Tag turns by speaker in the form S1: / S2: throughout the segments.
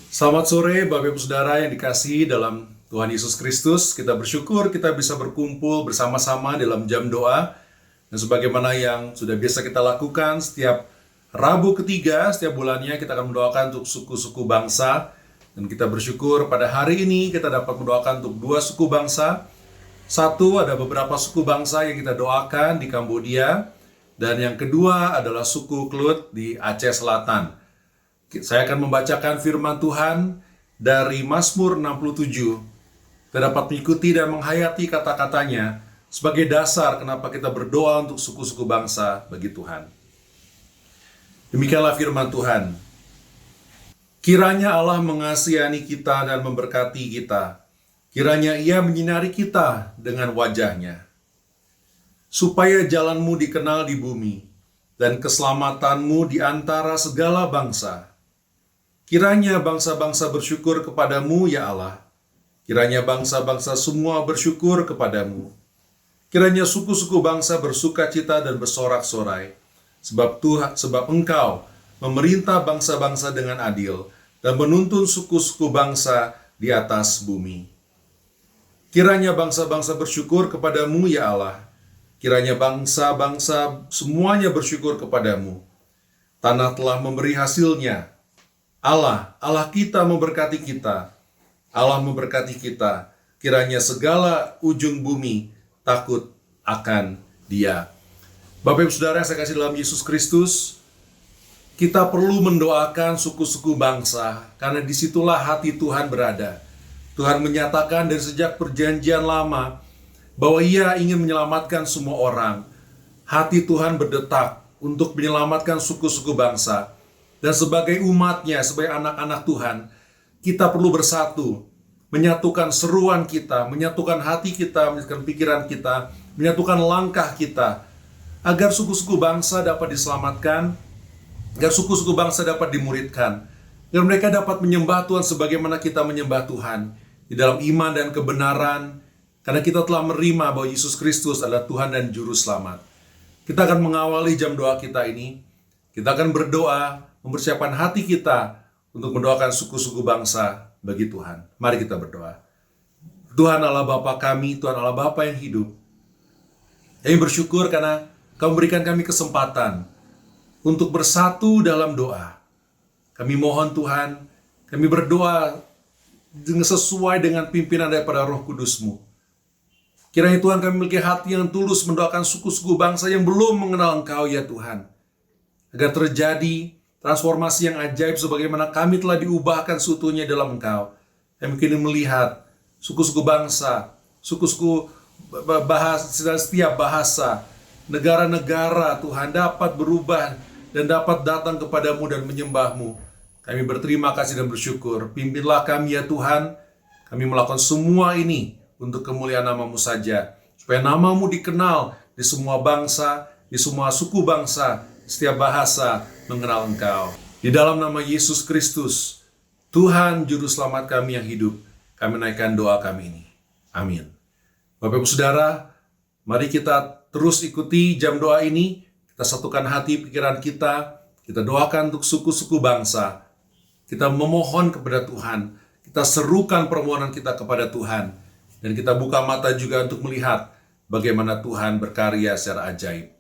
S1: Selamat sore Bapak Ibu Saudara yang dikasihi dalam Tuhan Yesus Kristus. Kita bersyukur kita bisa berkumpul bersama-sama dalam jam doa. Dan sebagaimana yang sudah biasa kita lakukan setiap Rabu ketiga, setiap bulannya kita akan mendoakan untuk suku-suku bangsa. Dan kita bersyukur pada hari ini kita dapat mendoakan untuk dua suku bangsa. Satu, ada beberapa suku bangsa yang kita doakan di Kambodia. Dan yang kedua adalah suku Kelut di Aceh Selatan. Saya akan membacakan firman Tuhan dari Mazmur 67. Kita dapat mengikuti dan menghayati kata-katanya sebagai dasar kenapa kita berdoa untuk suku-suku bangsa bagi Tuhan. Demikianlah firman Tuhan. Kiranya Allah mengasihani kita dan memberkati kita. Kiranya Ia menyinari kita dengan wajah-Nya. Supaya jalan-Mu dikenal di bumi dan keselamatan-Mu di antara segala bangsa. Kiranya bangsa-bangsa bersyukur kepadamu, ya Allah. Kiranya bangsa-bangsa semua bersyukur kepadamu. Kiranya suku-suku bangsa bersukacita dan bersorak-sorai. Sebab Engkau memerintah bangsa-bangsa dengan adil dan menuntun suku-suku bangsa di atas bumi. Kiranya bangsa-bangsa bersyukur kepadamu, ya Allah. Kiranya bangsa-bangsa semuanya bersyukur kepadamu. Tanah telah memberi hasilnya. Allah kita memberkati kita. Allah memberkati kita. Kiranya segala ujung bumi takut akan Dia. Bapak Ibu Saudara yang saya kasih dalam Yesus Kristus, kita perlu mendoakan suku-suku bangsa, karena disitulah hati Tuhan berada. Tuhan menyatakan dari sejak perjanjian lama, bahwa Ia ingin menyelamatkan semua orang. Hati Tuhan berdetak untuk menyelamatkan suku-suku bangsa. Dan sebagai umatnya, sebagai anak-anak Tuhan, kita perlu bersatu, menyatukan seruan kita, menyatukan hati kita, menyatukan pikiran kita, menyatukan langkah kita, agar suku-suku bangsa dapat diselamatkan, agar suku-suku bangsa dapat dimuridkan, agar mereka dapat menyembah Tuhan sebagaimana kita menyembah Tuhan, di dalam iman dan kebenaran, karena kita telah menerima bahwa Yesus Kristus adalah Tuhan dan Juru Selamat. Kita akan mengawali jam doa kita ini, kita akan berdoa, mempersiapkan hati kita untuk mendoakan suku-suku bangsa bagi Tuhan. Mari kita berdoa. Tuhan Allah Bapa kami, Tuhan Allah Bapa yang hidup, kami bersyukur karena Kau memberikan kami kesempatan untuk bersatu dalam doa. Kami mohon Tuhan, kami berdoa sesuai dengan pimpinan daripada Roh Kudus-Mu. Kiranya Tuhan kami memiliki hati yang tulus mendoakan suku-suku bangsa yang belum mengenal Engkau ya Tuhan. Agar terjadi transformasi yang ajaib sebagaimana kami telah diubahkan seutuhnya dalam Engkau. Kami kini melihat suku-suku bangsa, suku-suku bahasa dan setiap bahasa, negara-negara Tuhan dapat berubah dan dapat datang kepadamu dan menyembahmu. Kami berterima kasih dan bersyukur. Pimpinlah kami ya Tuhan. Kami melakukan semua ini untuk kemuliaan nama-Mu saja. Supaya nama-Mu dikenal di semua bangsa, di semua suku bangsa, setiap bahasa mengenal Engkau. Di dalam nama Yesus Kristus, Tuhan Juru Selamat kami yang hidup, kami naikkan doa kami ini. Amin. Bapak Ibu Saudara, mari kita terus ikuti jam doa ini. Kita satukan hati pikiran kita doakan untuk suku-suku bangsa. Kita memohon kepada Tuhan, kita serukan permohonan kita kepada Tuhan, dan kita buka mata juga untuk melihat bagaimana Tuhan berkarya secara ajaib.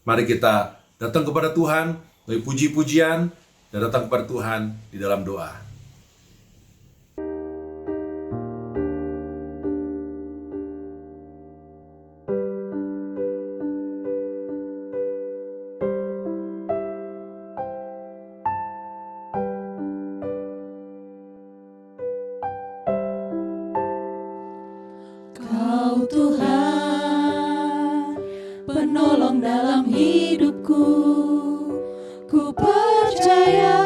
S1: Mari kita datang kepada Tuhan melalui puji-pujian dan datang kepada Tuhan di dalam doa.
S2: Kau Tuhan, penolong dalam hidupku. Ku percaya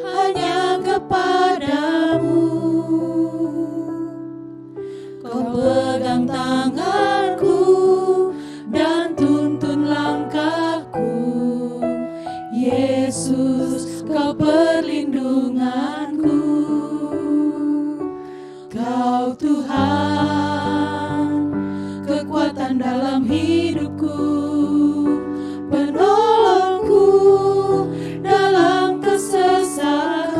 S2: hanya kepadamu. Kau pegang tanganku dan tuntun langkahku. Yesus, Kau perlindunganku. Kau Tuhan, kekuatan dalam hidupku, penolongku dalam kesesatan.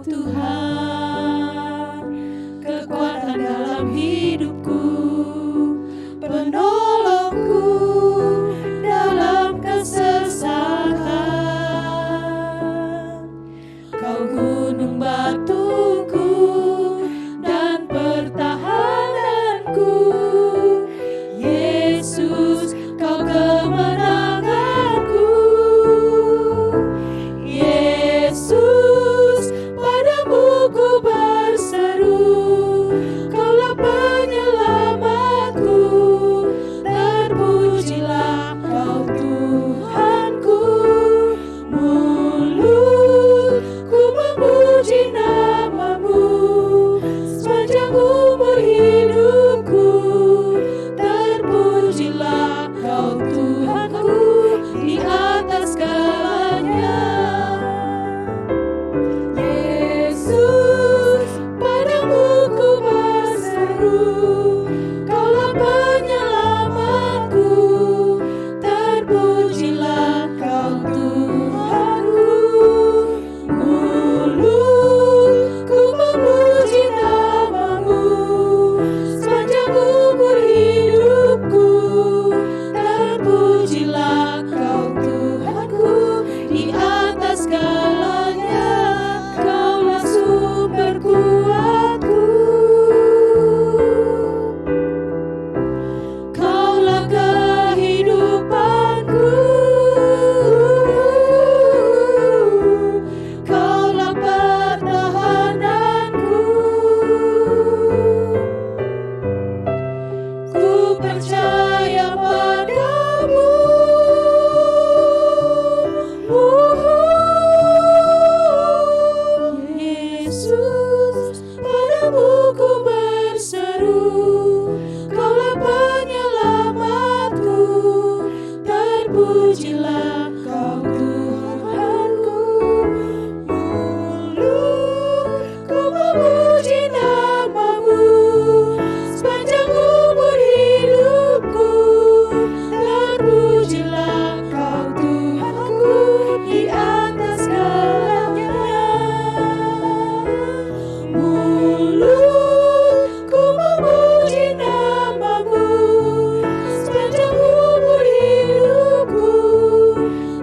S2: Tuhan, kekuatan dalam hidupku, penolongku dalam kesesakan. Kau gunung batuku dan pertahananku, Yesus, kau kemenanganku. Yesus, padamu ku berseru, Kaulah penyelamatku. Terpujilah Kau Tuhanku, mulutku memuji nama-Mu sepanjang umur hidupku. Terpujilah Kau Tuhanku di atas segalanya. Yesus, padamu ku berseru, Kaulah penyelamatku. Terpujilah Kau Tuhanku, mulutku memuji nama-Mu sepanjang umur hidupku. Terpujilah Kau Tuhanku di atas segalanya. Kaulah sumber kuatku, Kaulah kehidupanku, Kaulah pertahananku. Ku percaya padamu, Yesus, padamu ku berseru, Kaulah penyelamatku. Terpujilah Kau Tuhanku, mulutku memuji nama-Mu sepanjang umur hidupku. Terpujilah Kau Tuhanku di atas segalanya. Mulutku memuji nama-Mu sepanjang umur hidupku.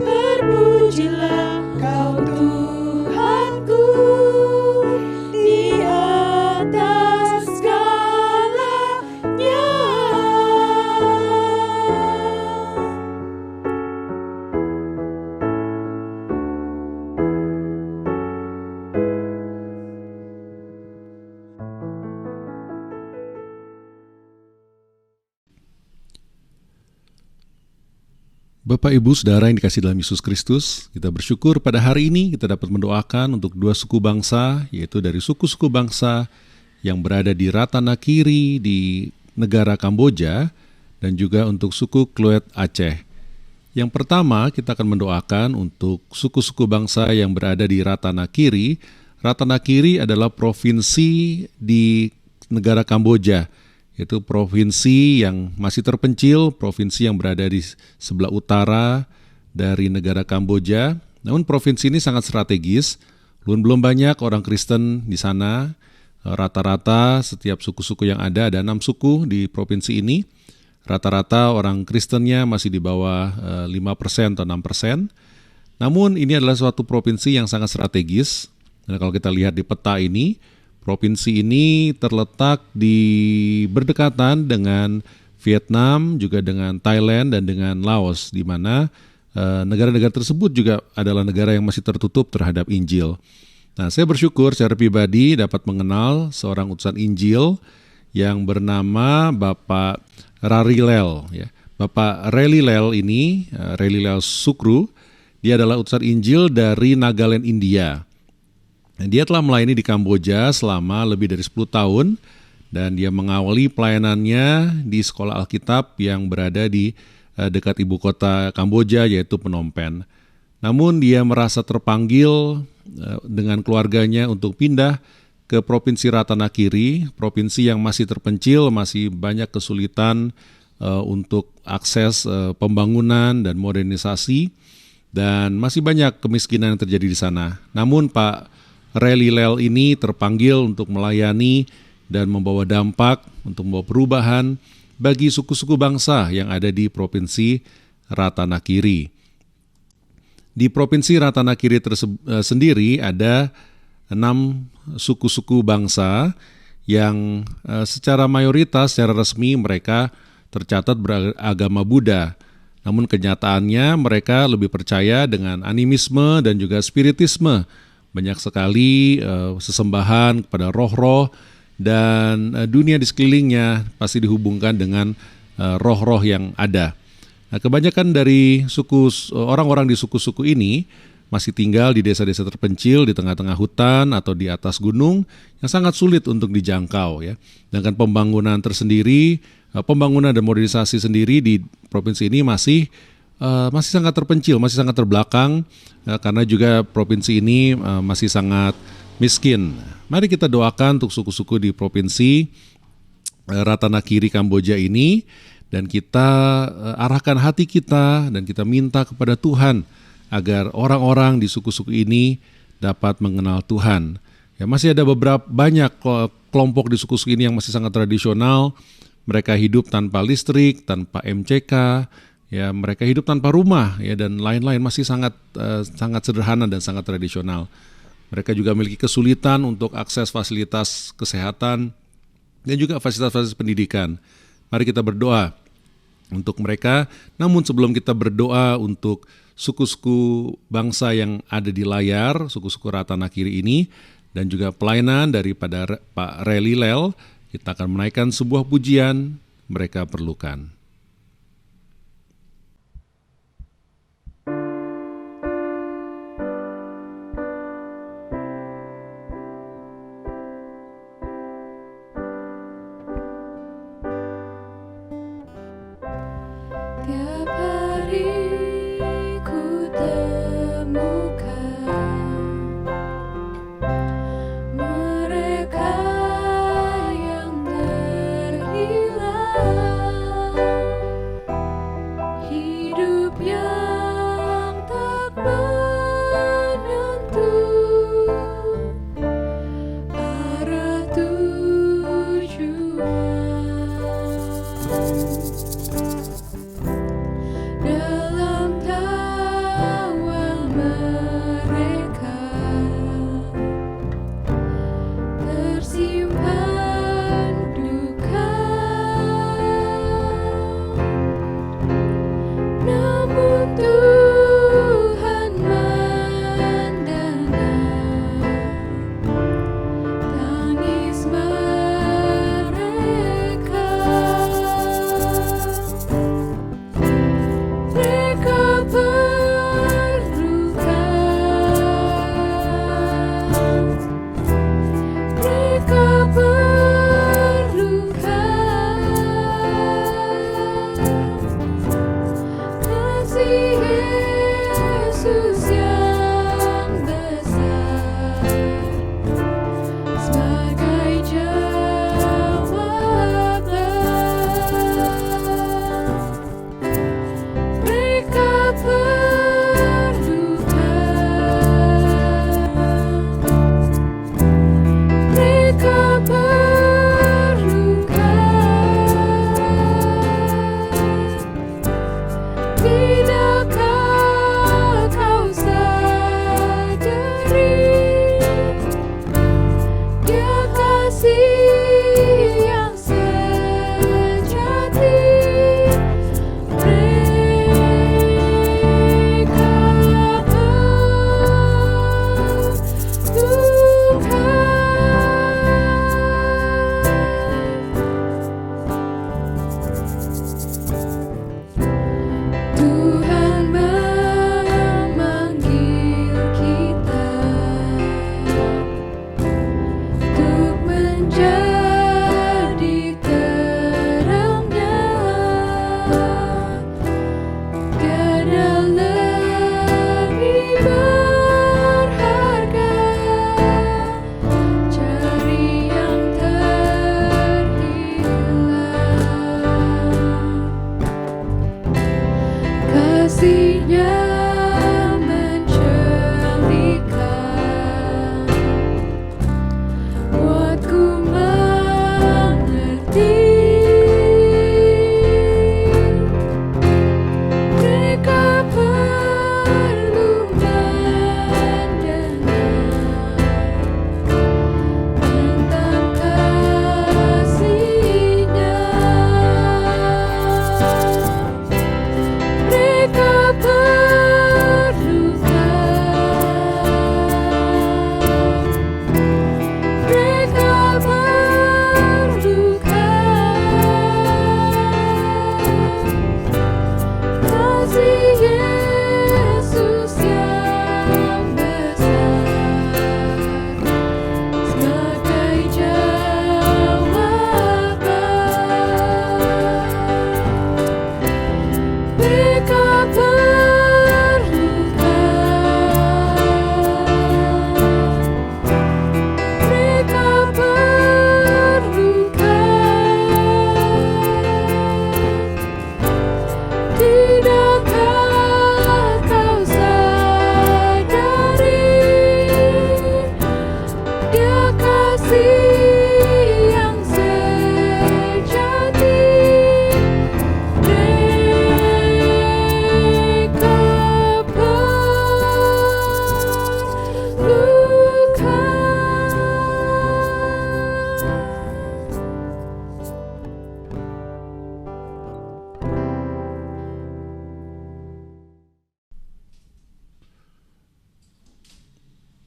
S2: Terpujilah Kau Tuhanku di atas segalanya.
S1: Bapak, Ibu, Saudara yang dikasihi dalam Yesus Kristus, kita bersyukur pada hari ini kita dapat mendoakan untuk dua suku bangsa, yaitu dari suku-suku bangsa yang berada di Ratanakiri di negara Kamboja, dan juga untuk suku Kluet Aceh. Yang pertama, kita akan mendoakan untuk suku-suku bangsa yang berada di Ratanakiri. Ratanakiri adalah provinsi di negara Kamboja, yaitu provinsi yang masih terpencil, provinsi yang berada di sebelah utara dari negara Kamboja. Namun provinsi ini sangat strategis, belum banyak orang Kristen di sana. Rata-rata setiap suku-suku yang ada 6 suku di provinsi ini. Rata-rata orang Kristennya masih di bawah 5% atau 6%. Namun ini adalah suatu provinsi yang sangat strategis. Dan kalau kita lihat di peta ini, provinsi ini terletak di berdekatan dengan Vietnam, juga dengan Thailand dan dengan Laos, di mana negara-negara tersebut juga adalah negara yang masih tertutup terhadap Injil. Nah, saya bersyukur secara pribadi dapat mengenal seorang utusan Injil yang bernama Bapak Rarilel. Ya. Bapak Relilel ini, Relilel Sukru, dia adalah utusan Injil dari Nagaland, India. Dan dia telah melayani di Kamboja selama lebih dari 10 tahun dan dia mengawali pelayanannya di sekolah Alkitab yang berada di dekat ibu kota Kamboja, yaitu Phnom Penh. Namun dia merasa terpanggil dengan keluarganya untuk pindah ke Provinsi Ratanakiri, provinsi yang masih terpencil, masih banyak kesulitan untuk akses pembangunan dan modernisasi, dan masih banyak kemiskinan yang terjadi di sana. Namun Pak Rally Lel ini terpanggil untuk melayani dan membawa dampak, untuk membawa perubahan bagi suku-suku bangsa yang ada di Provinsi Ratanakiri. Di Provinsi Ratanakiri sendiri ada 6 suku-suku bangsa yang secara mayoritas, secara resmi mereka tercatat beragama Buddha. Namun kenyataannya mereka lebih percaya dengan animisme dan juga spiritisme. Banyak sekali sesembahan kepada roh-roh dan dunia di sekelilingnya pasti dihubungkan dengan roh-roh yang ada. Nah, kebanyakan dari orang-orang di suku-suku ini masih tinggal di desa-desa terpencil di tengah-tengah hutan atau di atas gunung yang sangat sulit untuk dijangkau ya. Sedangkan pembangunan dan modernisasi sendiri di provinsi ini masih sangat terpencil, masih sangat terbelakang karena juga provinsi ini masih sangat miskin. Mari kita doakan untuk suku-suku di provinsi Ratanakiri Kamboja ini, dan kita arahkan hati kita dan kita minta kepada Tuhan agar orang-orang di suku-suku ini dapat mengenal Tuhan. Ya, masih ada banyak kelompok di suku-suku ini yang masih sangat tradisional. Mereka hidup tanpa listrik, tanpa MCK, ya mereka hidup tanpa rumah, ya dan lain-lain, masih sangat sederhana dan sangat tradisional. Mereka juga memiliki kesulitan untuk akses fasilitas kesehatan dan juga fasilitas-fasilitas pendidikan. Mari kita berdoa untuk mereka. Namun sebelum kita berdoa untuk suku-suku bangsa yang ada di layar, suku-suku Ratanakiri ini, dan juga pelayanan daripada Pak Rally Lel, kita akan menaikkan sebuah pujian mereka perlukan.
S2: Tiap hari ku temukan mereka yang terhilang.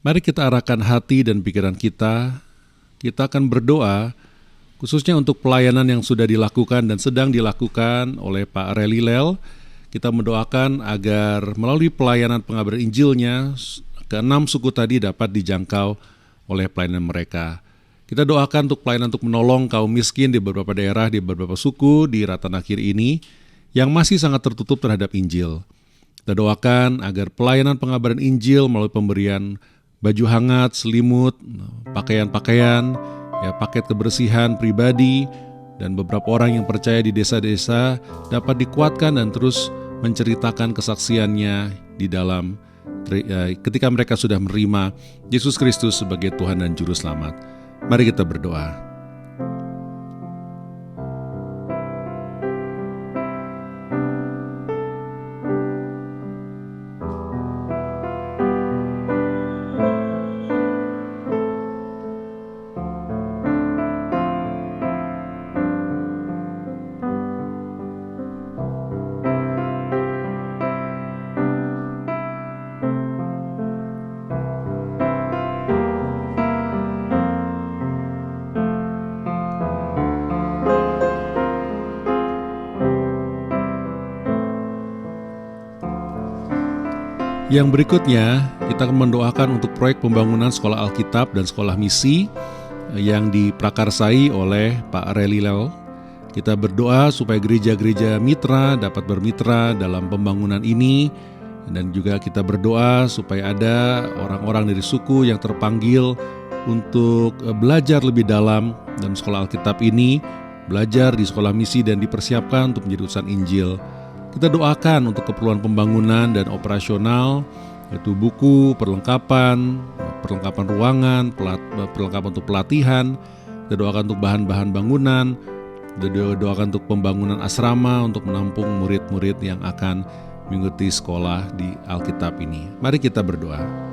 S1: Mari kita arahkan hati dan pikiran kita. Kita akan berdoa khususnya untuk pelayanan yang sudah dilakukan dan sedang dilakukan oleh Pak Relilel. Kita mendoakan agar melalui pelayanan pengabaran Injilnya, ke-6 suku tadi dapat dijangkau oleh pelayanan mereka. Kita doakan untuk pelayanan untuk menolong kaum miskin di beberapa daerah, di beberapa suku di Ratanakiri ini yang masih sangat tertutup terhadap Injil. Kita doakan agar pelayanan pengabaran Injil melalui pemberian baju hangat, selimut, pakaian-pakaian, paket kebersihan pribadi, dan beberapa orang yang percaya di desa-desa dapat dikuatkan dan terus menceritakan kesaksiannya di dalam ketika mereka sudah menerima Yesus Kristus sebagai Tuhan dan Juru Selamat. Mari kita berdoa. Yang berikutnya, kita akan mendoakan untuk proyek pembangunan sekolah Alkitab dan sekolah misi yang diprakarsai oleh Pak Relilel. Kita berdoa supaya gereja-gereja mitra dapat bermitra dalam pembangunan ini, dan juga kita berdoa supaya ada orang-orang dari suku yang terpanggil untuk belajar lebih dalam dalam sekolah Alkitab ini, belajar di sekolah misi dan dipersiapkan untuk menjadi utusan Injil. Kita doakan untuk keperluan pembangunan dan operasional, yaitu buku, perlengkapan ruangan, perlengkapan untuk pelatihan. Kita doakan untuk bahan-bahan bangunan. Kita doakan untuk pembangunan asrama untuk menampung murid-murid yang akan mengikuti sekolah di Alkitab ini. Mari kita berdoa.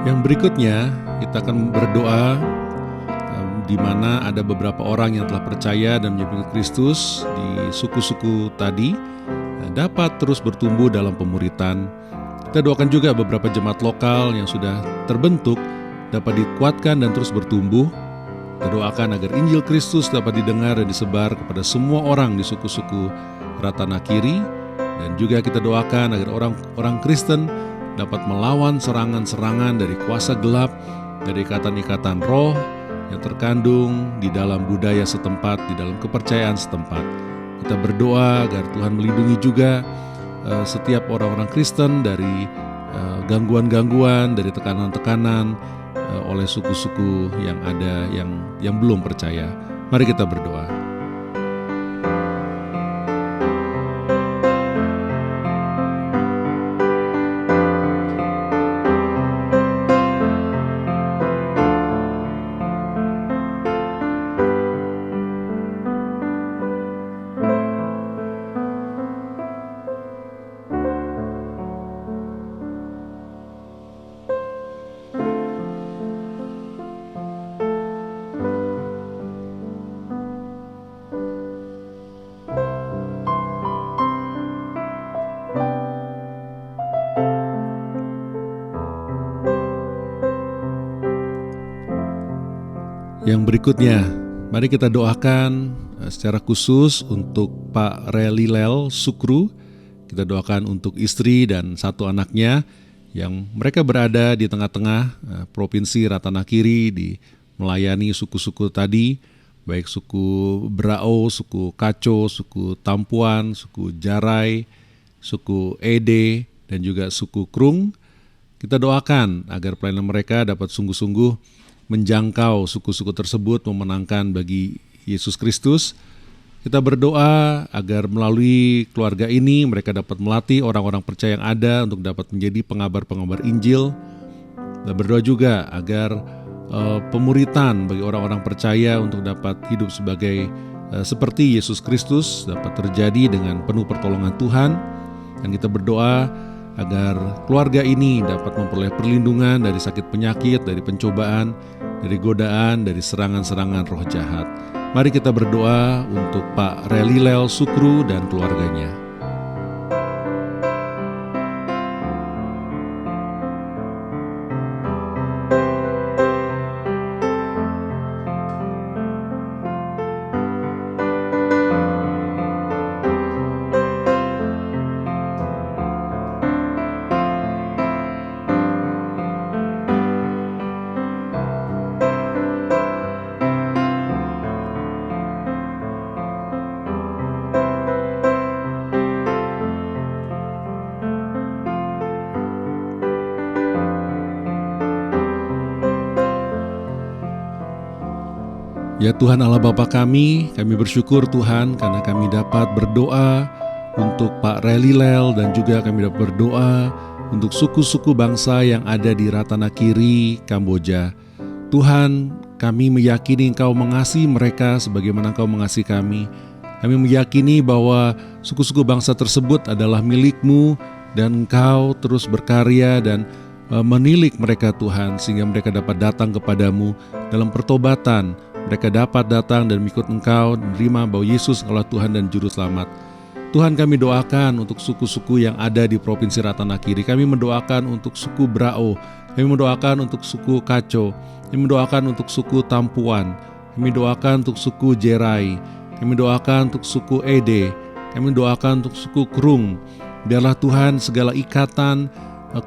S1: Yang berikutnya, kita akan berdoa di mana ada beberapa orang yang telah percaya dan menjadi Kristus di suku-suku tadi dapat terus bertumbuh dalam pemuritan. Kita doakan juga beberapa jemaat lokal yang sudah terbentuk dapat dikuatkan dan terus bertumbuh. Kita doakan agar Injil Kristus dapat didengar dan disebar kepada semua orang di suku-suku Ratanakiri, dan juga kita doakan agar orang Kristen dapat melawan serangan-serangan dari kuasa gelap, dari ikatan-ikatan roh yang terkandung di dalam budaya setempat, di dalam kepercayaan setempat. Kita berdoa agar Tuhan melindungi juga setiap orang-orang Kristen dari gangguan-gangguan, dari tekanan-tekanan oleh suku-suku yang ada yang belum percaya. Mari kita berdoa. Yang berikutnya, mari kita doakan secara khusus untuk Pak Relilel Sukru. Kita doakan untuk istri dan satu anaknya yang mereka berada di tengah-tengah provinsi Ratanakiri, di melayani suku-suku tadi, baik suku Brao, suku Kaco, suku Tampuan, suku Jarai, suku Ede, dan juga suku Krung. Kita doakan agar pelayanan mereka dapat sungguh-sungguh menjangkau suku-suku tersebut, memenangkan bagi Yesus Kristus.
S3: Kita berdoa agar melalui keluarga ini mereka dapat melatih orang-orang percaya yang ada untuk dapat menjadi pengabar-pengabar Injil. Kita berdoa juga agar pemuritan bagi orang-orang percaya untuk dapat hidup sebagai seperti Yesus Kristus dapat terjadi dengan penuh pertolongan Tuhan. Dan kita berdoa agar keluarga ini dapat memperoleh perlindungan dari sakit penyakit, dari pencobaan, dari godaan, dari serangan-serangan roh jahat. Mari kita berdoa untuk Pak Relilel Sukru dan keluarganya. Ya Tuhan Allah Bapa kami bersyukur Tuhan karena kami dapat berdoa untuk Pak Relilel dan juga kami dapat berdoa untuk suku-suku bangsa yang ada di Ratanakiri, Kamboja. Tuhan, kami meyakini Engkau mengasihi mereka sebagaimana Engkau mengasihi kami. Kami meyakini bahwa suku-suku bangsa tersebut adalah milik-Mu dan Engkau terus berkarya dan menilik mereka Tuhan sehingga mereka dapat datang kepadamu dalam pertobatan. Mereka dapat datang dan mengikut Engkau, menerima bahwa Yesus adalah Tuhan dan Juru Selamat. Tuhan, kami doakan untuk suku-suku yang ada di Provinsi Ratanakiri. Kami mendoakan untuk suku Brao, kami mendoakan untuk suku Kaco, kami mendoakan untuk suku Tampuan, kami doakan untuk suku Jerai, kami doakan untuk suku Ede, kami doakan untuk suku Krung. Biarlah Tuhan segala ikatan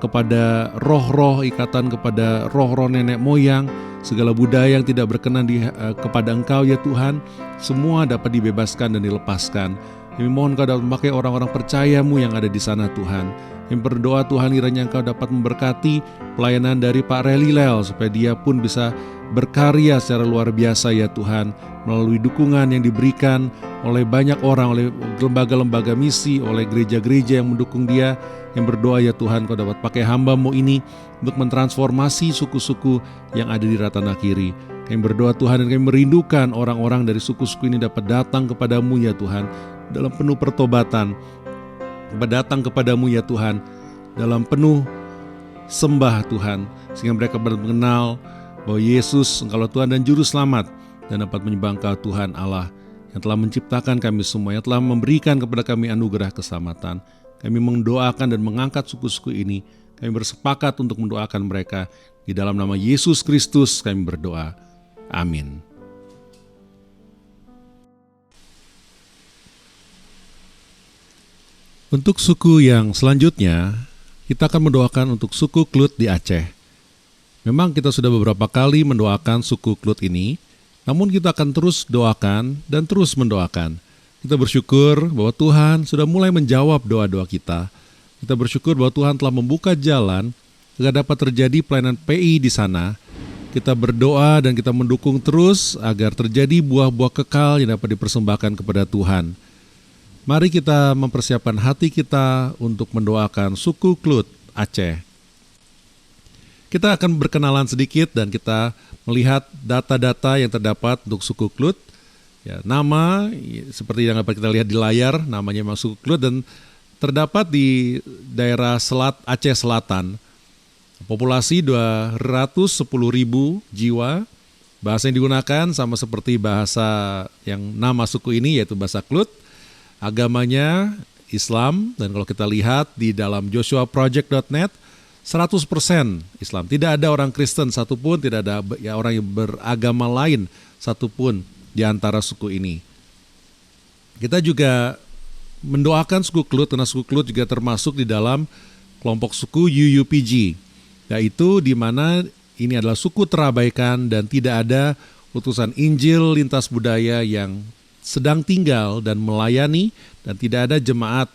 S3: kepada roh-roh, ikatan kepada roh-roh nenek moyang, segala budaya yang tidak berkenan kepada Engkau ya Tuhan, semua dapat dibebaskan dan dilepaskan. Kami mohon Engkau dapat memakai orang-orang percaya-Mu yang ada di sana Tuhan. Kami berdoa Tuhan kiranya Engkau dapat memberkati pelayanan dari Pak Relilel supaya dia pun bisa berkarya secara luar biasa ya Tuhan, melalui dukungan yang diberikan oleh banyak orang, oleh lembaga-lembaga misi, oleh gereja-gereja yang mendukung dia. Yang berdoa ya Tuhan Kau dapat pakai hamba-Mu ini untuk mentransformasi suku-suku yang ada di Ratanakiri. Kami berdoa Tuhan dan kami merindukan orang-orang dari suku-suku ini dapat datang kepadamu ya Tuhan dalam penuh pertobatan, datang kepadamu ya Tuhan dalam penuh sembah Tuhan, sehingga mereka mengenal bahwa Yesus Engkau Tuhan dan Juru Selamat dan dapat menyembah Engkau Tuhan Allah yang telah menciptakan kami semua, yang telah memberikan kepada kami anugerah keselamatan. Kami mendoakan dan mengangkat suku-suku ini. Kami bersepakat untuk mendoakan mereka. Di dalam nama Yesus Kristus kami berdoa. Amin. Untuk suku yang selanjutnya, kita akan mendoakan untuk suku Klut di Aceh. Memang kita sudah beberapa kali mendoakan suku Klut ini, namun kita akan terus doakan dan terus mendoakan. Kita bersyukur bahwa Tuhan sudah mulai menjawab doa-doa kita. Kita bersyukur bahwa Tuhan telah membuka jalan agar dapat terjadi pelayanan PI di sana. Kita berdoa dan kita mendukung terus agar terjadi buah-buah kekal yang dapat dipersembahkan kepada Tuhan. Mari kita mempersiapkan hati kita untuk mendoakan suku Klut Aceh. Kita akan berkenalan sedikit dan kita melihat data-data yang terdapat untuk suku Klut. Ya, nama seperti yang dapat kita lihat di layar, namanya memang suku Klut dan terdapat di daerah Aceh Selatan. Populasi 210.000 jiwa. Bahasa yang digunakan sama seperti bahasa yang nama suku ini yaitu bahasa Klut. Agamanya Islam, dan kalau kita lihat di dalam joshuaproject.net 100% Islam. Tidak ada orang Kristen satupun, tidak ada ya orang yang beragama lain satupun di antara suku ini. Kita juga mendoakan suku Klut karena suku Klut juga termasuk di dalam kelompok suku UUPG, yaitu di mana ini adalah suku terabaikan dan tidak ada utusan Injil lintas budaya yang sedang tinggal dan melayani, dan tidak ada jemaat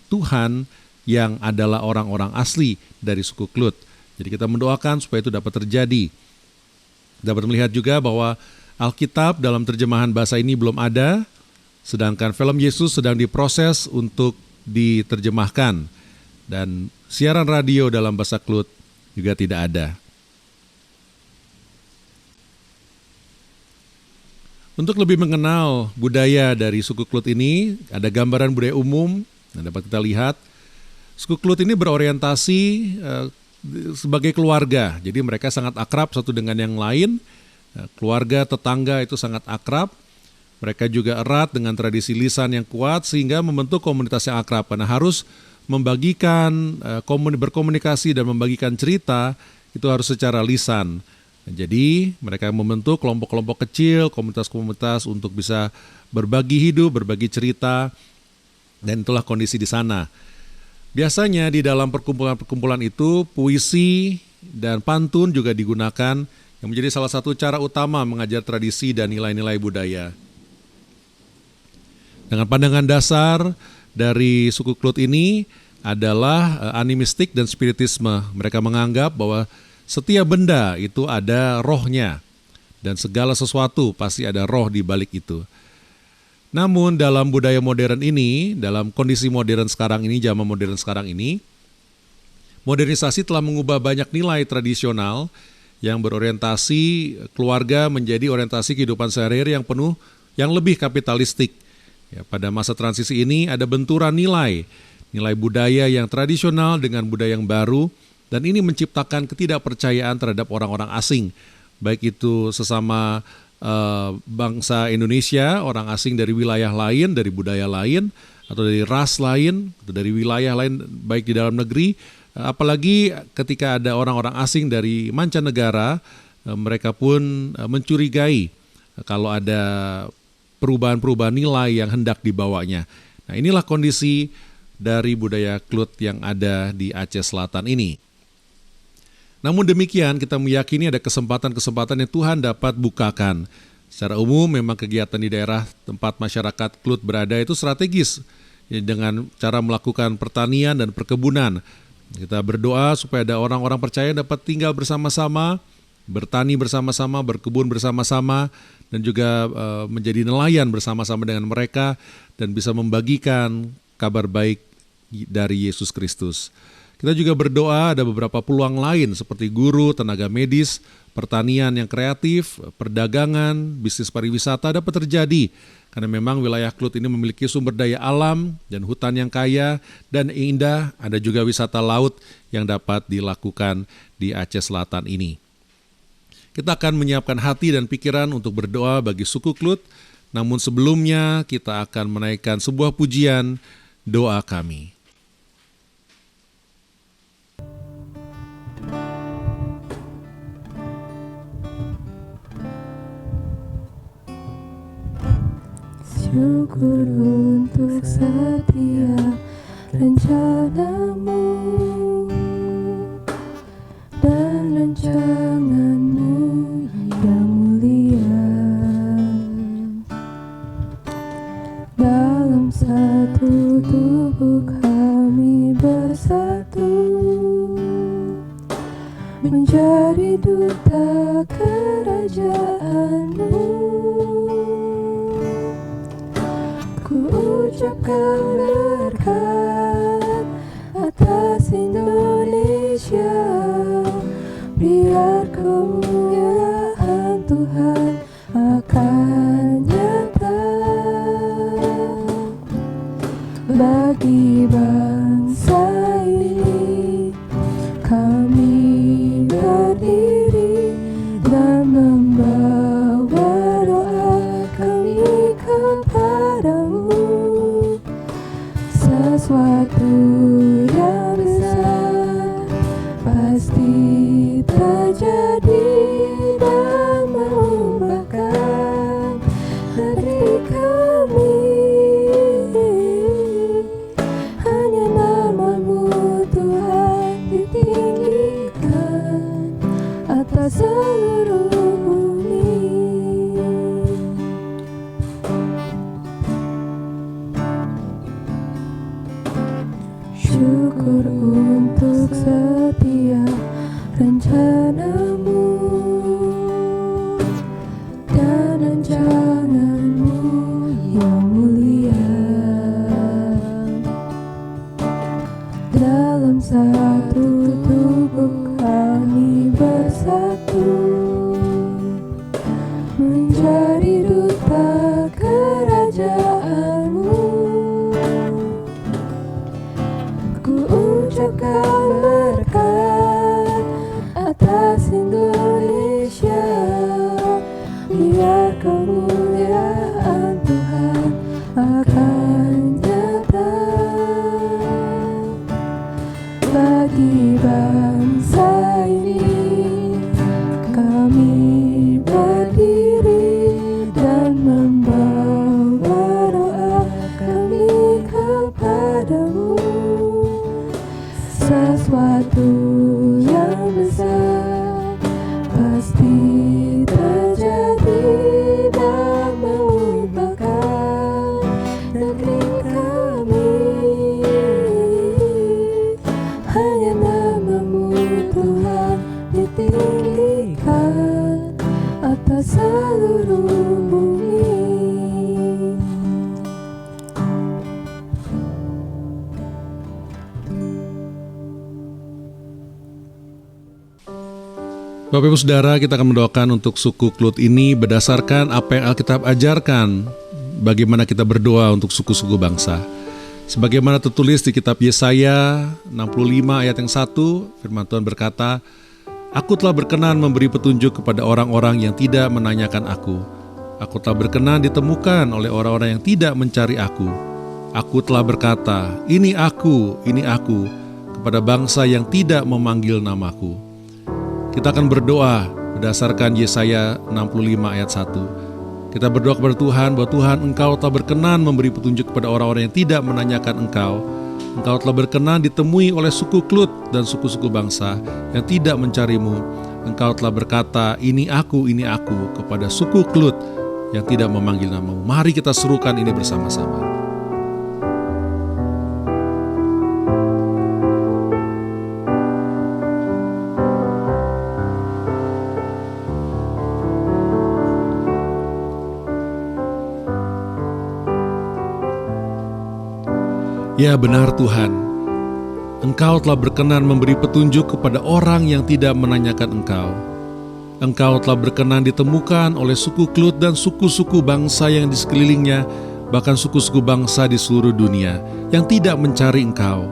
S3: Tuhan yang adalah orang-orang asli dari suku Klut. Jadi kita mendoakan supaya itu dapat terjadi. Dapat melihat juga bahwa Alkitab dalam terjemahan bahasa ini belum ada, sedangkan film Yesus sedang diproses untuk diterjemahkan, dan siaran radio dalam bahasa Klut juga tidak ada. Untuk lebih mengenal budaya dari suku Klut ini, ada gambaran budaya umum yang dapat kita lihat. Suku Klut ini berorientasi sebagai keluarga, jadi mereka sangat akrab satu dengan yang lain. Keluarga, tetangga itu sangat akrab. Mereka juga erat dengan tradisi lisan yang kuat sehingga membentuk komunitas yang akrab, karena harus membagikan, berkomunikasi dan membagikan cerita itu harus secara lisan. Jadi mereka membentuk kelompok-kelompok kecil, komunitas-komunitas untuk bisa berbagi hidup, berbagi cerita, dan itulah kondisi di sana. Biasanya di dalam perkumpulan-perkumpulan itu puisi dan pantun juga digunakan yang menjadi salah satu cara utama mengajar tradisi dan nilai-nilai budaya. Dengan pandangan dasar dari suku Klut ini adalah animistik dan spiritisme. Mereka menganggap bahwa setiap benda itu ada rohnya dan segala sesuatu pasti ada roh di balik itu. Namun dalam budaya modern ini, dalam kondisi modern sekarang ini, zaman modern sekarang ini, modernisasi telah mengubah banyak nilai tradisional yang berorientasi keluarga menjadi orientasi kehidupan sehari-hari yang lebih kapitalistik. Ya, pada masa transisi ini ada benturan nilai budaya yang tradisional dengan budaya yang baru, dan ini menciptakan ketidakpercayaan terhadap orang-orang asing, baik itu sesama bangsa Indonesia, orang asing dari wilayah lain, dari budaya lain, atau dari ras lain, atau dari wilayah lain, baik di dalam negeri, apalagi ketika ada orang-orang asing dari mancanegara, mereka pun mencurigai kalau ada perubahan-perubahan nilai yang hendak dibawanya. Nah, inilah kondisi dari budaya Klut yang ada di Aceh Selatan ini. Namun demikian, kita meyakini ada kesempatan-kesempatan yang Tuhan dapat bukakan. Secara umum memang kegiatan di daerah tempat masyarakat Klut berada itu strategis, ya, dengan cara melakukan pertanian dan perkebunan. Kita berdoa supaya ada orang-orang percaya yang dapat tinggal bersama-sama, bertani bersama-sama, berkebun bersama-sama, dan juga menjadi nelayan bersama-sama dengan mereka dan bisa membagikan kabar baik dari Yesus Kristus. Kita juga berdoa ada beberapa peluang lain seperti guru, tenaga medis, pertanian yang kreatif, perdagangan, bisnis pariwisata dapat terjadi. Karena memang wilayah Klut ini memiliki sumber daya alam dan hutan yang kaya dan indah. Ada juga wisata laut yang dapat dilakukan di Aceh Selatan ini. Kita akan menyiapkan hati dan pikiran untuk berdoa bagi suku Klut. Namun sebelumnya kita akan menaikkan sebuah pujian, doa kami.
S2: Syukur untuk setiap rencanamu dan rancanganmu yang mulia. Dalam satu tubuh kami bersatu, menjadi duta kerajaanmu. Ku ucapkan berkat atas Indonesia, biar kemuliaan Tuhan akan nyata bagi bangsa ini. Kami berdiri dan membawa doa kami kepadamu. Sesuatu yang besar pasti terjadi dan mengubahkan negeri kami. Hanya nama-Mu Tuhan ditinggikan atas seluruh bumi. Syukur untuk setiap rencanamu dan rancanganmu yang mulia. kami. Hanya nama-Mu Tuhan ditinggikan atas seluruh bumi.
S3: Bapak Ibu Saudara, kita akan mendoakan untuk suku Klut ini berdasarkan apa yang Alkitab ajarkan, bagaimana kita berdoa untuk suku-suku bangsa. Sebagaimana tertulis di kitab Yesaya 65 ayat yang 1, firman Tuhan berkata, Aku telah berkenan memberi petunjuk kepada orang-orang yang tidak menanyakan aku. Aku telah berkenan ditemukan oleh orang-orang yang tidak mencari aku. Aku telah berkata, ini aku, kepada bangsa yang tidak memanggil namaku. Kita akan berdoa berdasarkan Yesaya 65 ayat 1. Kita berdoa kepada Tuhan bahwa Tuhan, Engkau telah berkenan memberi petunjuk kepada orang-orang yang tidak menanyakan Engkau. Engkau telah berkenan ditemui oleh suku Klut dan suku-suku bangsa yang tidak mencari-Mu. Engkau telah berkata, ini aku, kepada suku Klut yang tidak memanggil nama-Mu. Mari kita serukan ini bersama-sama. Ya benar Tuhan, Engkau telah berkenan memberi petunjuk kepada orang yang tidak menanyakan Engkau. Engkau telah berkenan ditemukan oleh suku Klut dan suku-suku bangsa yang di sekelilingnya, bahkan suku-suku bangsa di seluruh dunia yang tidak mencari Engkau.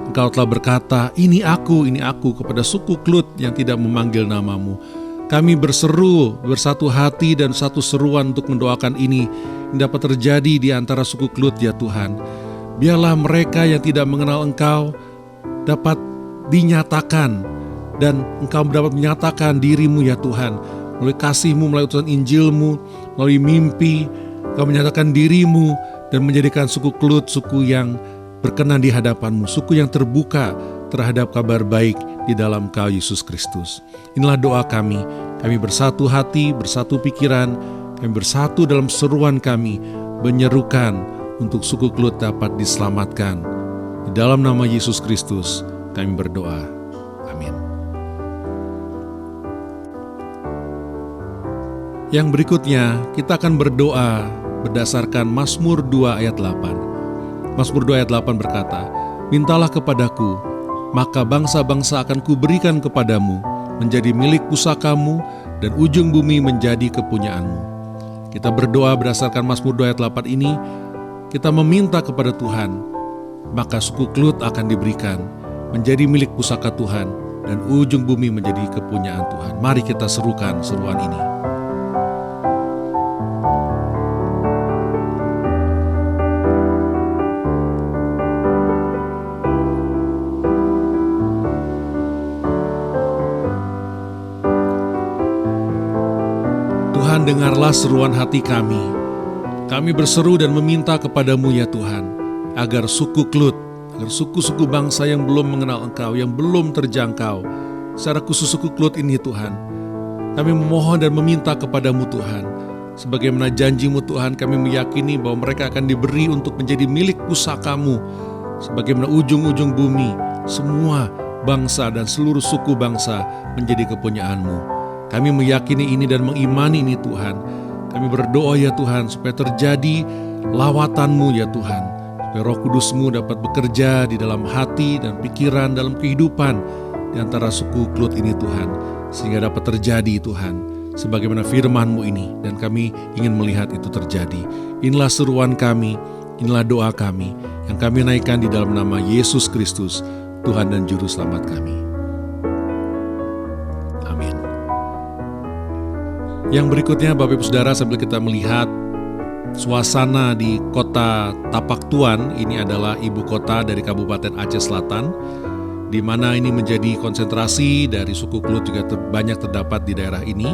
S3: Engkau telah berkata, ini aku, kepada suku Klut yang tidak memanggil nama-Mu. Kami berseru, bersatu hati dan satu seruan untuk mendoakan ini yang dapat terjadi di antara suku Klut ya Tuhan. Biarlah mereka yang tidak mengenal Engkau dapat dinyatakan dan Engkau dapat menyatakan diri-Mu ya Tuhan. Melalui kasih-Mu, melalui utusan Injil-Mu, melalui mimpi, Engkau menyatakan diri-Mu dan menjadikan suku Klut suku yang berkenan di hadapan-Mu, suku yang terbuka terhadap kabar baik di dalam Kau Yesus Kristus. Inilah doa kami bersatu hati, bersatu pikiran, kami bersatu dalam seruan kami, menyerukan untuk suku Klut dapat diselamatkan. Di dalam nama Yesus Kristus kami berdoa. Amin. Yang berikutnya kita akan berdoa berdasarkan Mazmur 2 ayat 8. Mazmur 2 ayat 8 berkata, Mintalah kepadaku, maka bangsa-bangsa akan kuberikan kepadamu, menjadi milik pusakamu dan ujung bumi menjadi kepunyaanmu. Kita berdoa berdasarkan Mazmur 2 ayat 8 ini. Kita meminta kepada Tuhan, maka suku Klut akan diberikan menjadi milik pusaka Tuhan dan ujung bumi menjadi kepunyaan Tuhan. Mari kita serukan seruan ini. Tuhan, dengarlah seruan hati kami. Kami berseru dan meminta kepadamu ya Tuhan, agar suku Klut, agar suku-suku bangsa yang belum mengenal Engkau, yang belum terjangkau, secara khusus suku Klut ini Tuhan, kami memohon dan meminta kepadamu Tuhan, sebagaimana janji-Mu Tuhan, kami meyakini bahwa mereka akan diberi untuk menjadi milik pusaka-Mu, sebagaimana ujung-ujung bumi, semua bangsa dan seluruh suku bangsa menjadi kepunyaan-Mu. Kami meyakini ini dan mengimani ini Tuhan. Kami berdoa ya Tuhan supaya terjadi lawatan-Mu ya Tuhan. Supaya Roh Kudus-Mu dapat bekerja di dalam hati dan pikiran, dalam kehidupan di antara suku Klut ini Tuhan. Sehingga dapat terjadi Tuhan, sebagaimana firman-Mu ini. Dan kami ingin melihat itu terjadi. Inilah seruan kami, inilah doa kami, yang kami naikkan di dalam nama Yesus Kristus, Tuhan dan Juru Selamat kami. Yang berikutnya Bapak Ibu Saudara, sambil kita melihat suasana di kota Tapak Tuan, ini adalah ibu kota dari Kabupaten Aceh Selatan, di mana ini menjadi konsentrasi dari suku Klut juga banyak terdapat di daerah ini.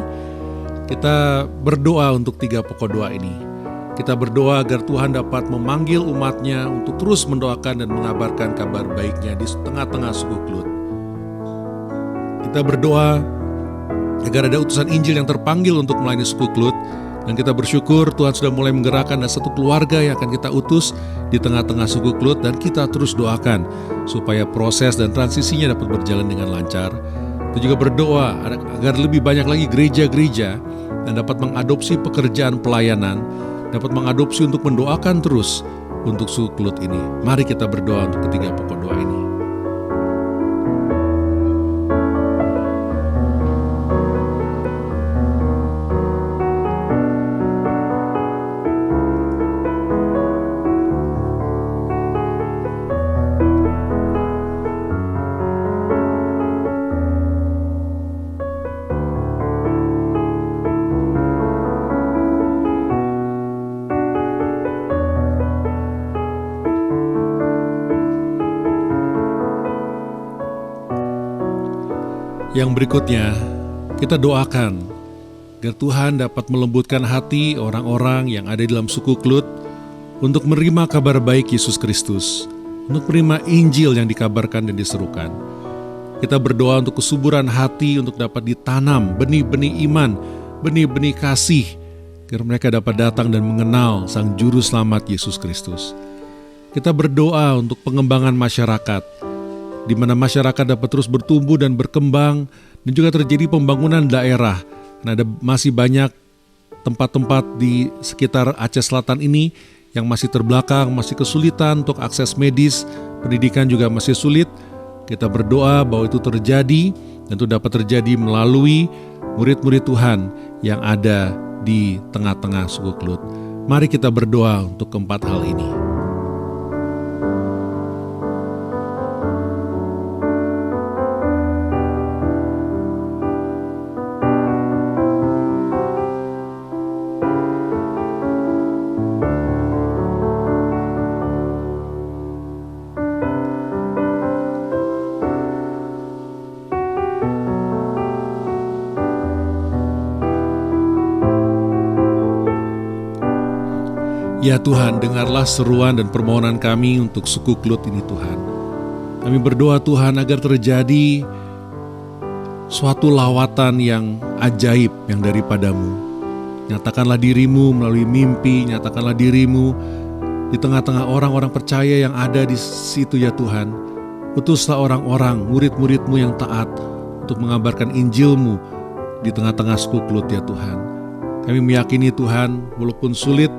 S3: Kita berdoa untuk 3 pokok doa ini. Kita berdoa agar Tuhan dapat memanggil umat-Nya untuk terus mendoakan dan mengabarkan kabar baik-Nya di tengah-tengah suku Klut. Kita berdoa agar ada utusan Injil yang terpanggil untuk melayani suku Klut. Dan kita bersyukur Tuhan sudah mulai menggerakkan ada satu keluarga yang akan kita utus di tengah-tengah suku Klut, dan kita terus doakan supaya proses dan transisinya dapat berjalan dengan lancar. Kita juga berdoa agar lebih banyak lagi gereja-gereja yang dapat mengadopsi pekerjaan pelayanan, dapat mengadopsi untuk mendoakan terus untuk suku Klut ini. Mari kita berdoa untuk ketiga pokok doa ini. Yang berikutnya, kita doakan agar Tuhan dapat melembutkan hati orang-orang yang ada di dalam suku Klut untuk menerima kabar baik Yesus Kristus, untuk menerima Injil yang dikabarkan dan diserukan. Kita berdoa untuk kesuburan hati untuk dapat ditanam benih-benih iman, benih-benih kasih, agar mereka dapat datang dan mengenal Sang Juru Selamat Yesus Kristus. Kita berdoa untuk pengembangan masyarakat, di mana masyarakat dapat terus bertumbuh dan berkembang, dan juga terjadi pembangunan daerah. Karena ada masih banyak tempat-tempat di sekitar Aceh Selatan ini yang masih terbelakang, masih kesulitan untuk akses medis, pendidikan juga masih sulit. Kita berdoa bahwa itu terjadi, dan itu dapat terjadi melalui murid-murid Tuhan yang ada di tengah-tengah suku Klut. Mari kita berdoa untuk keempat hal ini. Ya Tuhan, dengarlah seruan dan permohonan kami untuk suku Klut ini Tuhan. Kami berdoa Tuhan agar terjadi suatu lawatan yang ajaib yang daripadamu. Nyatakanlah dirimu melalui mimpi, nyatakanlah dirimu di tengah-tengah orang-orang percaya yang ada di situ ya Tuhan. Utuslah orang-orang, murid-muridmu yang taat untuk mengabarkan Injilmu di tengah-tengah suku Klut ya Tuhan. Kami meyakini Tuhan, walaupun sulit,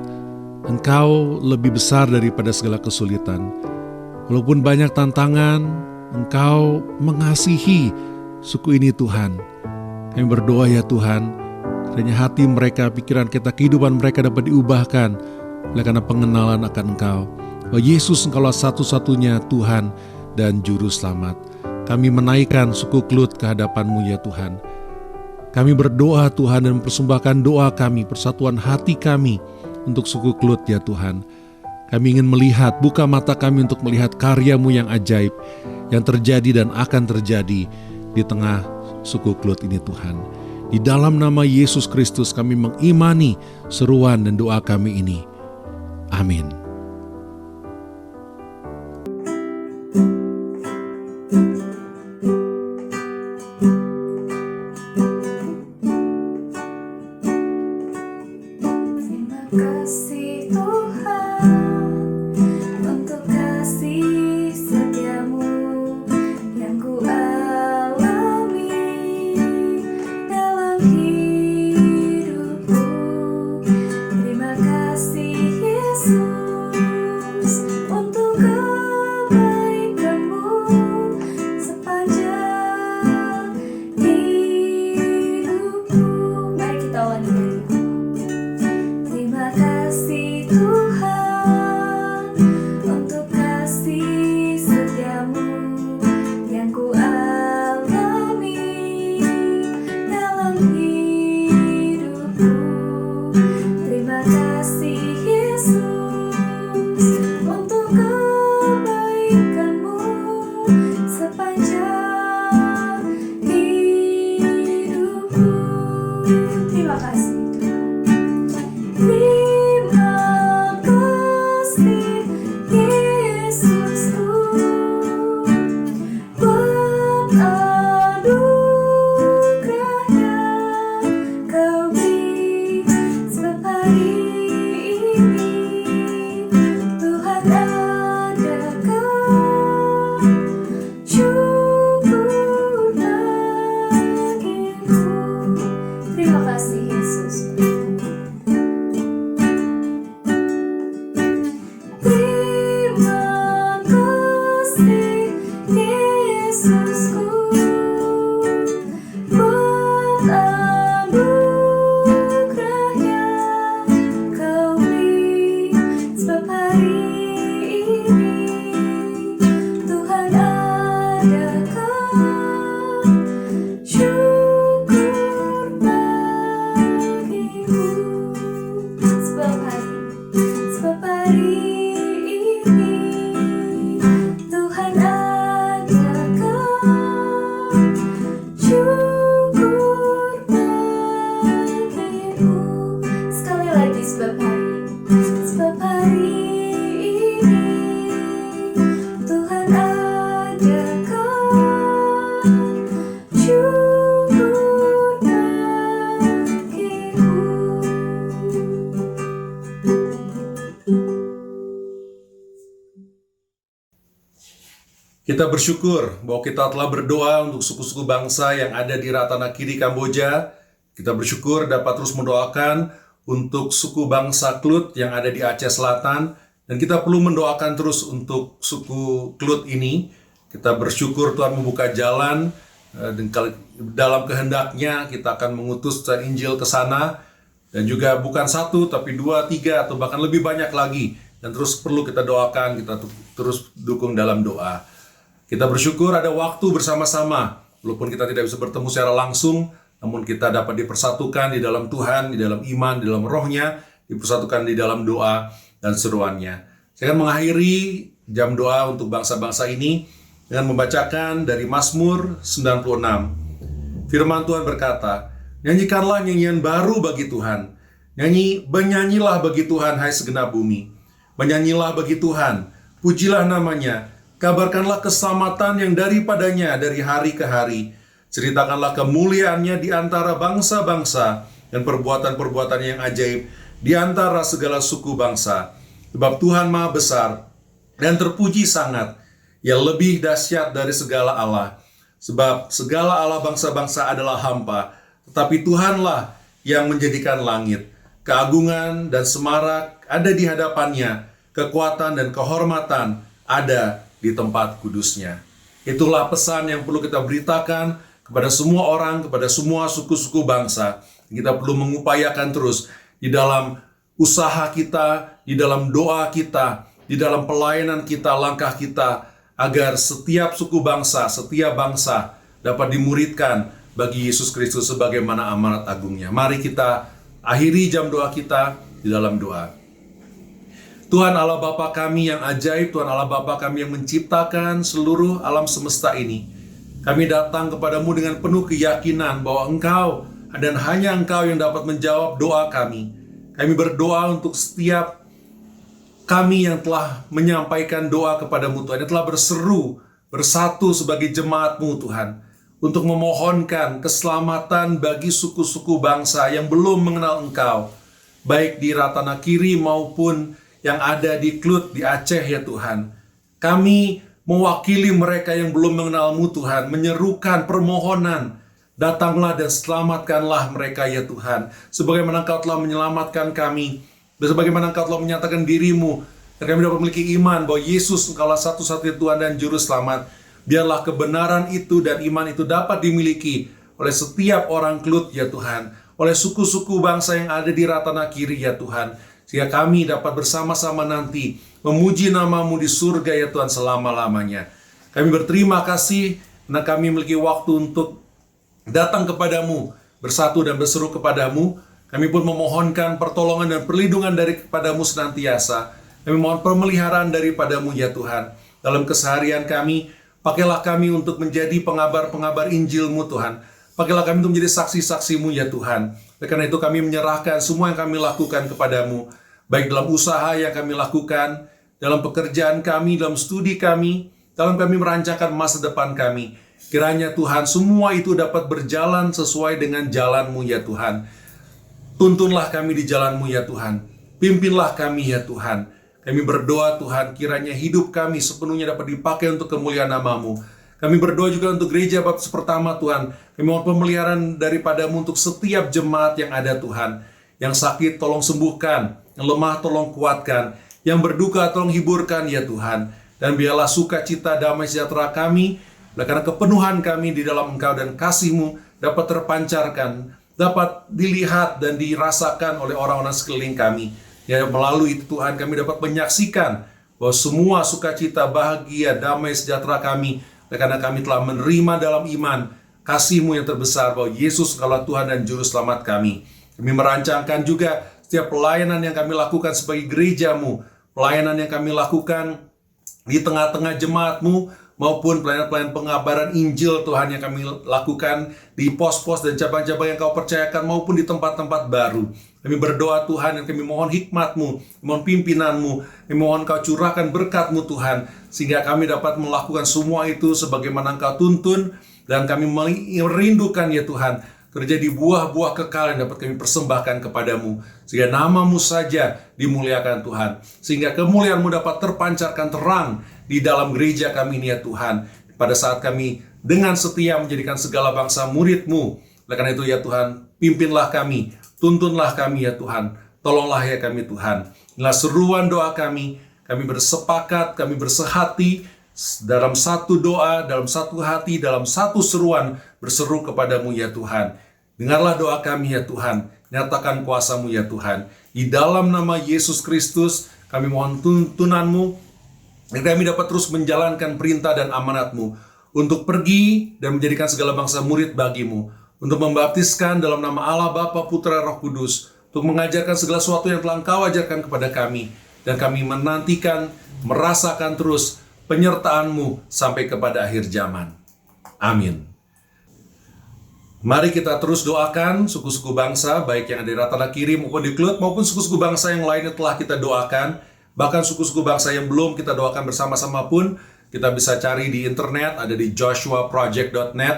S3: Engkau lebih besar daripada segala kesulitan. Walaupun banyak tantangan, Engkau mengasihi suku ini Tuhan. Kami berdoa ya Tuhan, kiranya hati mereka, pikiran kita, kehidupan mereka dapat diubahkan oleh karena pengenalan akan Engkau. Bahwa Yesus Engkaulah satu-satunya Tuhan dan Juru Selamat. Kami menaikkan suku Klut ke hadapan-Mu ya Tuhan. Kami berdoa Tuhan dan mempersembahkan doa kami, persatuan hati kami untuk suku Klut ya Tuhan. Kami ingin melihat, buka mata kami untuk melihat karya-Mu yang ajaib, yang terjadi dan akan terjadi di tengah suku Klut ini Tuhan. Di dalam nama Yesus Kristus kami mengimani seruan dan doa kami ini. Amin.
S2: Kasih Tuhan untuk kasih setiamu yang ku alami dalam hidupku. Terima kasih Yesus untuk kebaikanmu sepanjang hidupku. Mari kita ulangi lagi. Terima kasih Tuhan untuk kasih setiamu yang ku alami dalam hidupku. Terima kasih Yesus untuk kebaikanmu sepanjang hidupku. Terima kasih. Terima kasih Yesusku buat anugerah yang Kau beri, sebab
S1: Kita bersyukur bahwa kita telah berdoa untuk suku-suku bangsa yang ada di Ratanakiri, Kamboja. Kita bersyukur dapat terus mendoakan untuk suku bangsa Klut yang ada di Aceh Selatan. Dan kita perlu mendoakan terus untuk suku Klut ini. Kita bersyukur Tuhan membuka jalan. Dan dalam kehendaknya kita akan mengutus Injil ke sana. Dan juga bukan 1, tapi 2, 3, atau bahkan lebih banyak lagi. Dan terus perlu kita doakan, kita terus dukung dalam doa. Kita bersyukur ada waktu bersama-sama, walaupun kita tidak bisa bertemu secara langsung, namun kita dapat dipersatukan di dalam Tuhan, di dalam iman, di dalam rohnya, dipersatukan di dalam doa dan seruannya. Saya akan mengakhiri jam doa untuk bangsa-bangsa ini dengan membacakan dari Mazmur 96. Firman Tuhan berkata, "Nyanyikanlah nyanyian baru bagi Tuhan. Bernyanyilah bagi Tuhan, hai segenap bumi. Bernyanyilah bagi Tuhan, pujilah namanya. Kabarkanlah keselamatan yang daripadanya dari hari ke hari. Ceritakanlah kemuliaannya di antara bangsa-bangsa dan perbuatan-perbuatan yang ajaib di antara segala suku bangsa. Sebab Tuhan Maha Besar dan terpuji sangat. Ia lebih dahsyat dari segala Allah. Sebab segala Allah bangsa-bangsa adalah hampa, tetapi Tuhanlah yang menjadikan langit. Keagungan dan semarak ada di hadapannya. Kekuatan dan kehormatan ada di tempat kudusnya." Itulah pesan yang perlu kita beritakan kepada semua orang, kepada semua suku-suku bangsa. Kita perlu mengupayakan terus di dalam usaha kita, di dalam doa kita, di dalam pelayanan kita, langkah kita, agar setiap suku bangsa, setiap bangsa dapat dimuridkan bagi Yesus Kristus sebagaimana amanat agungnya. Mari kita akhiri jam doa kita di dalam doa. Tuhan Allah Bapa kami yang ajaib, Tuhan Allah Bapa kami yang menciptakan seluruh alam semesta ini. Kami datang kepadamu dengan penuh keyakinan bahwa Engkau dan hanya Engkau yang dapat menjawab doa kami. Kami berdoa untuk setiap kami yang telah menyampaikan doa kepadamu Tuhan, yang telah berseru, bersatu sebagai jemaat-Mu Tuhan, untuk memohonkan keselamatan bagi suku-suku bangsa yang belum mengenal Engkau, baik di Ratanakiri maupun yang ada di Klut, di Aceh ya Tuhan. Kami mewakili mereka yang belum mengenal-Mu Tuhan, menyerukan permohonan, datanglah dan selamatkanlah mereka ya Tuhan. Sebagaimana Engkau telah menyelamatkan kami, sebagaimana Engkau telah menyatakan diri-Mu, dan kami dapat memiliki iman bahwa Yesus Engkaulah satu-satunya Tuhan dan Juru Selamat. Biarlah kebenaran itu dan iman itu dapat dimiliki oleh setiap orang Klut ya Tuhan, oleh suku-suku bangsa yang ada di Ratanakiri ya Tuhan, sehingga kami dapat bersama-sama nanti memuji nama-Mu di surga ya Tuhan selama-lamanya. Kami berterima kasih karena kami memiliki waktu untuk datang kepadamu, bersatu dan berseru kepadamu. Kami pun memohonkan pertolongan dan perlindungan kepadamu senantiasa. Kami mohon pemeliharaan daripada-Mu ya Tuhan. Dalam keseharian kami, pakailah kami untuk menjadi pengabar-pengabar Injil-Mu Tuhan. Pakailah kami untuk menjadi saksi-saksi-Mu ya Tuhan. Karena itu kami menyerahkan semua yang kami lakukan kepadamu, baik dalam usaha yang kami lakukan, dalam pekerjaan kami, dalam studi kami, dalam kami merancangkan masa depan kami. Kiranya Tuhan semua itu dapat berjalan sesuai dengan jalan-Mu ya Tuhan. Tuntunlah kami di jalan-Mu ya Tuhan. Pimpinlah kami ya Tuhan. Kami berdoa Tuhan, kiranya hidup kami sepenuhnya dapat dipakai untuk kemuliaan nama-Mu. Kami berdoa juga untuk Gereja Baptis Pertama Tuhan. Kami mohon pemeliharaan daripada-Mu untuk setiap jemaat yang ada Tuhan. Yang sakit tolong sembuhkan, yang lemah tolong kuatkan, yang berduka tolong hiburkan ya Tuhan. Dan biarlah sukacita damai sejahtera kami, karena kepenuhan kami di dalam Engkau dan kasih-Mu dapat terpancarkan, dapat dilihat dan dirasakan oleh orang-orang sekeliling kami. Ya, melalui itu Tuhan kami dapat menyaksikan bahwa semua sukacita, bahagia, damai sejahtera kami, karena kami telah menerima dalam iman kasih-Mu yang terbesar bahwa Yesus adalah Tuhan dan Juru Selamat kami. Kami merancangkan juga setiap pelayanan yang kami lakukan sebagai gereja-Mu, pelayanan yang kami lakukan di tengah-tengah jemaat-Mu, maupun pelayanan-pelayanan pengabaran Injil Tuhan yang kami lakukan di pos-pos dan cabang-cabang yang Kau percayakan maupun di tempat-tempat baru. Kami berdoa Tuhan dan kami mohon hikmat-Mu, mohon pimpinan-Mu, kami mohon Kau curahkan berkat-Mu Tuhan, sehingga kami dapat melakukan semua itu sebagaimana Engkau tuntun, dan kami merindukan ya Tuhan, terjadi buah-buah kekal yang dapat kami persembahkan kepadamu, sehingga nama-Mu saja dimuliakan Tuhan, sehingga kemuliaan-Mu dapat terpancarkan terang di dalam gereja kami ini ya Tuhan, pada saat kami dengan setia menjadikan segala bangsa murid-Mu. Oleh karena itu ya Tuhan, pimpinlah kami, tuntunlah kami ya Tuhan, tolonglah ya kami Tuhan. Inilah seruan doa kami bersepakat, kami bersehati dalam satu doa, dalam satu hati, dalam satu seruan berseru kepadamu ya Tuhan. Dengarlah doa kami ya Tuhan, nyatakan kuasa-Mu ya Tuhan. Di dalam nama Yesus Kristus kami mohon tuntunan-Mu, agar kami dapat terus menjalankan perintah dan amanat-Mu untuk pergi dan menjadikan segala bangsa murid bagi-Mu, untuk membaptiskan dalam nama Allah Bapa, Putra, Roh Kudus, untuk mengajarkan segala sesuatu yang telah Engkau ajarkan kepada kami, dan kami menantikan, merasakan terus penyertaan-Mu sampai kepada akhir zaman. Amin. Mari kita terus doakan suku-suku bangsa, baik yang ada di Ratana Kiri maupun di Klut, maupun suku-suku bangsa yang lainnya telah kita doakan. Bahkan suku-suku bangsa yang belum kita doakan bersama-sama pun, kita bisa cari di internet, ada di joshuaproject.net.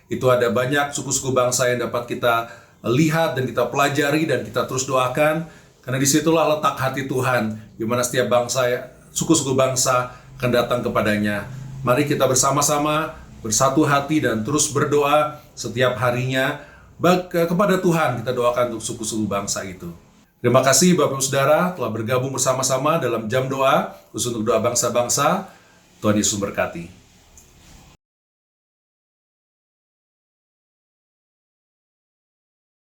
S1: Itu ada banyak suku-suku bangsa yang dapat kita lihat dan kita pelajari dan kita terus doakan. Karena disitulah letak hati Tuhan, di mana setiap bangsa, suku-suku bangsa akan datang kepadanya. Mari kita bersama-sama bersatu hati dan terus berdoa setiap harinya kepada Tuhan. Kita doakan untuk suku-suku bangsa itu. Terima kasih Bapak Ibu Saudara telah bergabung bersama-sama dalam jam doa khusus untuk doa bangsa-bangsa. Tuhan Yesus memberkati.